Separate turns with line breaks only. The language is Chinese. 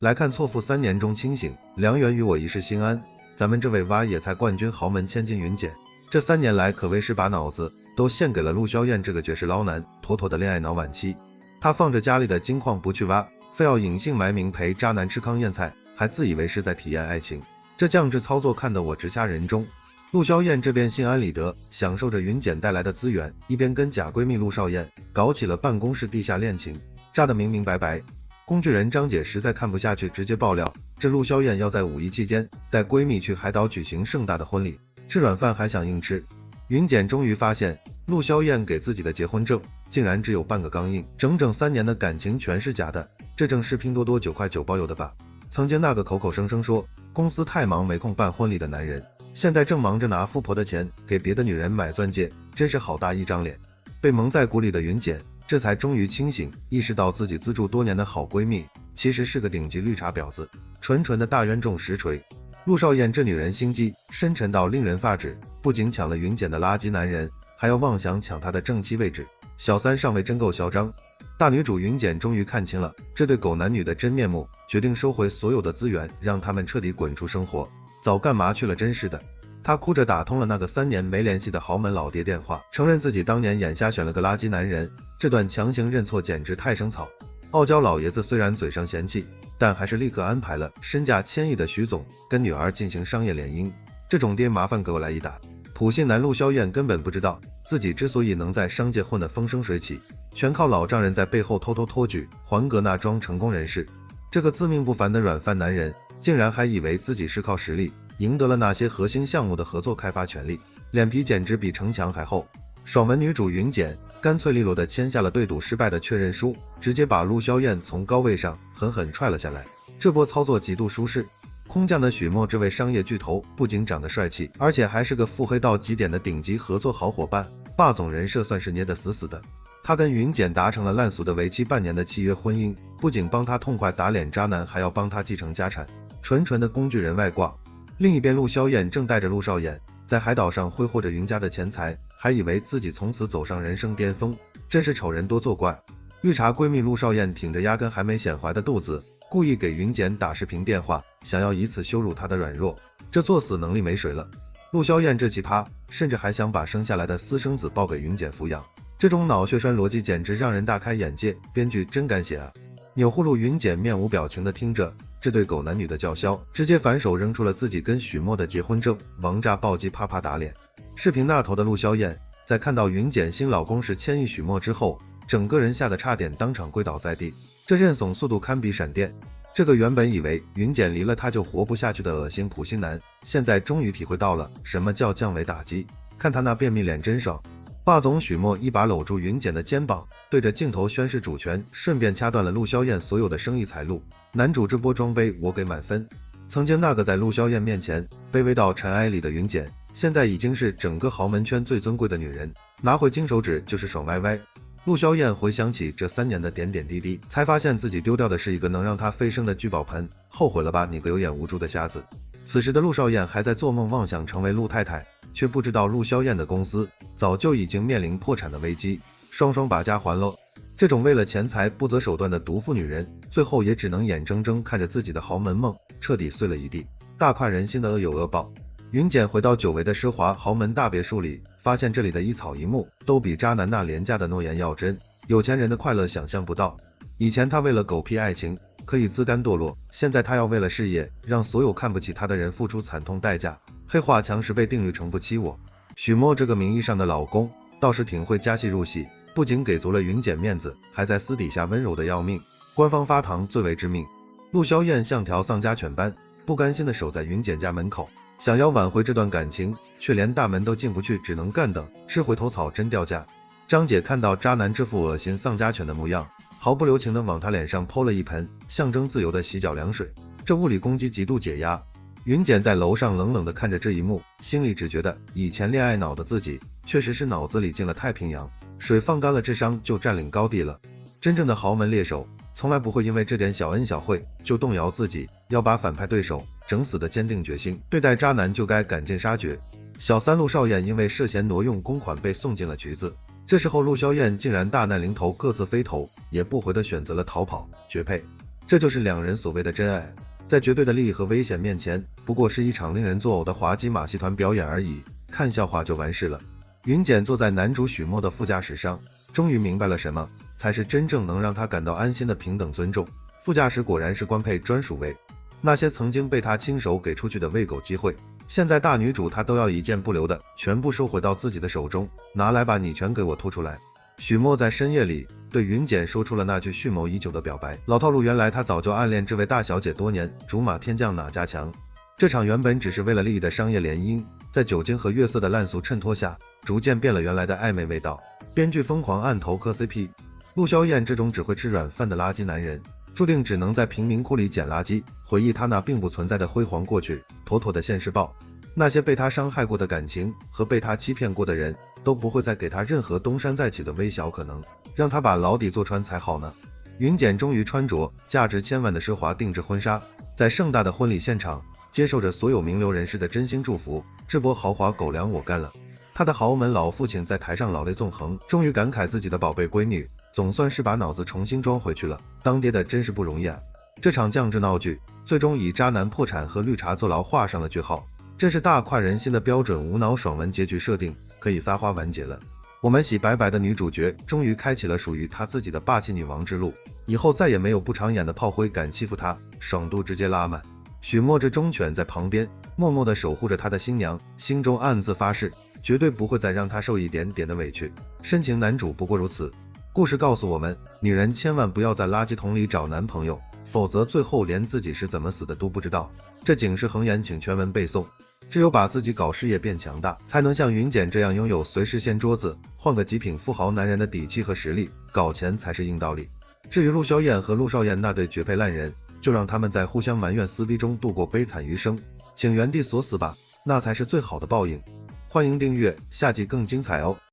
来看错付3年中清醒，良缘与我一世心安。咱们这位挖野菜冠军豪门千金云简，这3年来可谓是把脑子都献给了陆潇燕这个绝世捞男，妥妥的恋爱脑晚期。他放着家里的金矿不去挖，非要隐姓埋名陪渣男吃糠咽菜，还自以为是在体验爱情，这降智操作看得我直掐人中。陆潇燕这边心安理得，享受着云简带来的资源，一边跟假闺蜜陆少燕搞起了办公室地下恋情，炸得明明白白。工具人张姐实在看不下去，直接爆料，这陆潇燕要在5一期间带闺蜜去海岛举行盛大的婚礼，吃软饭还想硬吃。云简终于发现，陆潇燕给自己的结婚证竟然只有半个钢印，整整3年的感情全是假的，这正是拼多多9块9包邮的吧？曾经那个口口声声说公司太忙没空办婚礼的男人，现在正忙着拿富婆的钱给别的女人买钻戒，真是好大一张脸。被蒙在鼓里的云简这才终于清醒，意识到自己资助多年的好闺蜜其实是个顶级绿茶婊子，纯纯的大冤种实锤。陆少燕这女人心机深沉到令人发指，不仅抢了云简的垃圾男人，还要妄想抢她的正妻位置，小三上位真够嚣张。大女主云简终于看清了这对狗男女的真面目，决定收回所有的资源，让他们彻底滚出生活。早干嘛去了真是的。她哭着打通了那个3年没联系的豪门老爹电话，承认自己当年眼瞎选了个垃圾男人，这段强行认错简直太生草。傲娇老爷子虽然嘴上嫌弃，但还是立刻安排了身价1000亿的徐总跟女儿进行商业联姻，这种爹麻烦给我来一打。普信男陆潇燕根本不知道自己之所以能在商界混得风生水起，全靠老丈人在背后偷偷托举黄格那桩成功人士。这个自命不凡的软饭男人竟然还以为自己是靠实力赢得了那些核心项目的合作开发权利，脸皮简直比城墙还厚。爽文女主云简干脆利落地签下了对赌失败的确认书，直接把陆潇燕从高位上狠狠踹了下来。这波操作极度舒适。空降的许墨这位商业巨头不仅长得帅气，而且还是个腹黑到极点的顶级合作好伙伴，霸总人设算是捏得死死的。他跟云简达成了烂俗的为期半年的契约婚姻，不仅帮他痛快打脸渣男，还要帮他继承家产，纯纯的工具人外挂。另一边陆潇燕正带着陆少燕在海岛上挥霍着云家的钱财，还以为自己从此走上人生巅峰，真是丑人多作怪。绿茶闺蜜陆少燕挺着压根还没显怀的肚子，故意给云简打视频电话，想要以此羞辱她的软弱，这作死能力没谁了。陆潇燕这奇葩，甚至还想把生下来的私生子抱给云简抚养，这种脑血栓逻辑简直让人大开眼界，编剧真敢写啊！钮祜禄云简面无表情地听着这对狗男女的叫嚣，直接反手扔出了自己跟许墨的结婚证，王炸暴击啪啪打脸。视频那头的陆潇燕在看到云简新老公是千亿许墨之后，整个人吓得差点当场跪倒在地，这认怂速度堪比闪电。这个原本以为云简离了他就活不下去的恶心普信男，现在终于体会到了什么叫降维打击，看他那便秘脸真爽。霸总许墨一把搂住云简的肩膀，对着镜头宣示主权，顺便掐断了陆潇燕所有的生意财路。男主这波装杯我给满分。曾经那个在陆潇燕面前卑微到尘埃里的云简，现在已经是整个豪门圈最尊贵的女人，拿回金手指就是爽歪歪。陆潇燕回想起这3年的点点滴滴，才发现自己丢掉的是一个能让她飞升的聚宝盆，后悔了吧你个有眼无珠的瞎子。此时的陆少燕还在做梦妄想成为陆太太，却不知道陆潇燕的公司早就已经面临破产的危机，双双把家还了。这种为了钱财不择手段的毒妇女人，最后也只能眼睁睁看着自己的豪门梦彻底碎了一地，大快人心的恶有恶报。云简回到久违的奢华豪门大别墅里，发现这里的一草一木都比渣男那廉价的诺言要真，有钱人的快乐想象不到。以前他为了狗屁爱情可以自甘堕落，现在他要为了事业让所有看不起他的人付出惨痛代价。黑化强食被定律成不欺我。许墨这个名义上的老公倒是挺会加戏入戏，不仅给足了云简面子，还在私底下温柔的要命，官方发糖最为致命。陆潇燕像条丧家犬般不甘心的守在云简家门口，想要挽回这段感情，却连大门都进不去，只能干等，吃回头草真掉价。张姐看到渣男这副恶心丧家犬的模样，毫不留情地往他脸上泼了一盆象征自由的洗脚凉水，这物理攻击极度解压。云简在楼上冷冷地看着这一幕，心里只觉得以前恋爱脑的自己确实是脑子里进了太平洋，水放干了智商就占领高地了。真正的豪门猎手从来不会因为这点小恩小惠就动摇自己要把反派对手整死的坚定决心，对待渣男就该赶尽杀绝。小三陆少燕因为涉嫌挪用公款被送进了局子，这时候陆潇燕竟然大难临头各自飞头也不回的选择了逃跑，绝配。这就是两人所谓的真爱，在绝对的利益和危险面前，不过是一场令人作呕的滑稽马戏团表演而已，看笑话就完事了。云简坐在男主许墨的副驾驶上，终于明白了什么才是真正能让他感到安心的平等尊重。副驾驶果然是官配专属位，那些曾经被他亲手给出去的喂狗机会，现在大女主她都要一件不留的全部收回到自己的手中，拿来吧，你全给我吐出来。许墨在深夜里对云简说出了那句蓄谋已久的表白，老套路，原来他早就暗恋这位大小姐多年，竹马天将哪家强。这场原本只是为了利益的商业联姻，在酒精和月色的烂俗衬托下，逐渐变了原来的暧昧味道。编剧疯狂按头磕 CP， 陆肖燕这种只会吃软饭的垃圾男人，注定只能在贫民窟里捡垃圾，回忆他那并不存在的辉煌过去，妥妥的现世报。那些被他伤害过的感情和被他欺骗过的人，都不会再给他任何东山再起的微小可能，让他把牢底坐穿才好呢。云简终于穿着价值千万的奢华定制婚纱，在盛大的婚礼现场接受着所有名流人士的真心祝福，这波豪华狗粮我干了。他的豪门老父亲在台上老泪纵横，终于感慨自己的宝贝闺女总算是把脑子重新装回去了，当爹的真是不容易啊。这场降智闹剧最终以渣男破产和绿茶坐牢画上了句号，这是大快人心的标准无脑爽文结局设定，可以撒花完结了。我们洗白白的女主角终于开启了属于她自己的霸气女王之路，以后再也没有不长眼的炮灰敢欺负她，爽度直接拉满。许墨这忠犬在旁边默默地守护着他的新娘，心中暗自发誓，绝对不会再让她受一点点的委屈。深情男主不过如此。故事告诉我们，女人千万不要在垃圾桶里找男朋友，否则最后连自己是怎么死的都不知道。这警示横言，请全文背诵。只有把自己搞事业变强大，才能像云简这样拥有随时掀桌子换个极品富豪男人的底气和实力，搞钱才是硬道理。至于陆肖燕和陆少燕那对绝配烂人，就让他们在互相埋怨撕逼中度过悲惨余生，请原地锁死吧，那才是最好的报应。欢迎订阅，下集更精彩哦。